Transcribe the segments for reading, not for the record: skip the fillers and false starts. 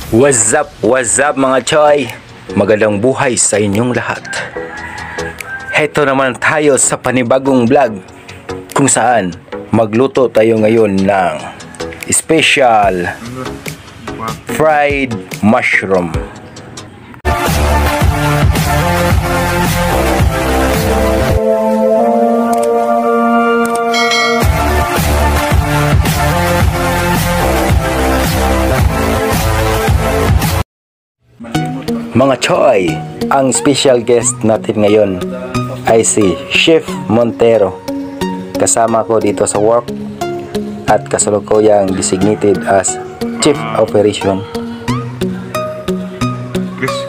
What's up mga choy? Magandang buhay sa inyong lahat. Heto naman tayo sa panibagong vlog kung saan magluto tayo ngayon ng special fried mushroom. Mga choy, ang special guest natin ngayon ay si Chef Montero. Kasama ko dito sa work at kasalukuyang designated as Chief Operation.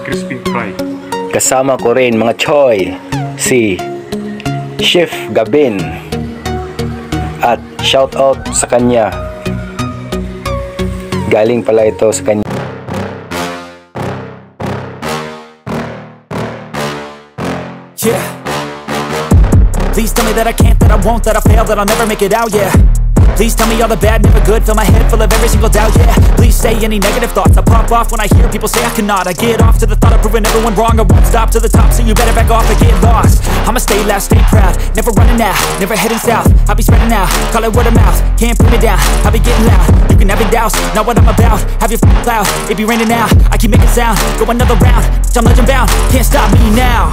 Crispy fry. Kasama ko rin mga choy si Chef Gabin at shout out sa kanya. Galing pala ito sa kanya. Yeah. Please tell me that I can't, that I won't, that I fail, that I'll never make it out, yeah. Please tell me all the bad, never good, fill my head full of every single doubt, yeah. Please say any negative thoughts, I pop off when I hear people say I cannot. I get off to the thought of proving everyone wrong, I won't stop to the top, so you better back off and get lost. I'ma stay loud, stay proud, never running out, never heading south. I'll be spreading out, call it word of mouth, can't put me down, I'll be getting loud. You can have it douse, not what I'm about, have your cloud, it be raining now. I keep making sound, go another round, I'm legend bound, can't stop me now.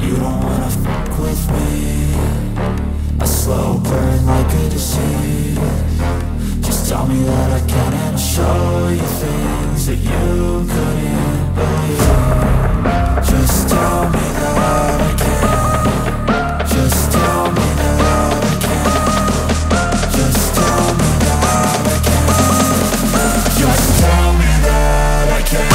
You don't wanna fuck with me, a slow burn like a disease. Just tell me that I can and I'll show you things that you couldn't believe. Just tell me that I can. Just tell me that I can. Just tell me that I can. Just tell me that I can.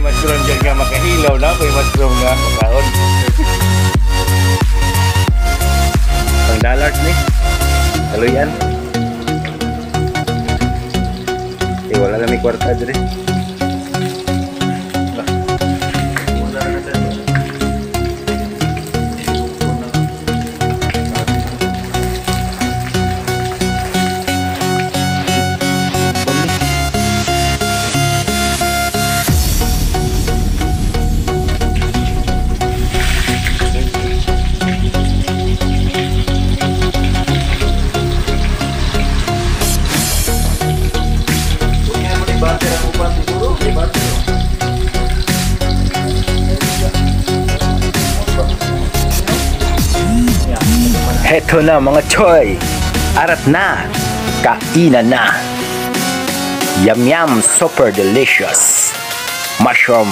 Mushroom dyan nga makahilaw na po yung mushroom nga makaon. Pang dollars ni kaluyan. Wala na may kwarta dyan. Heto na mga choy, arat na, kainan na. Yum yum, super delicious mushroom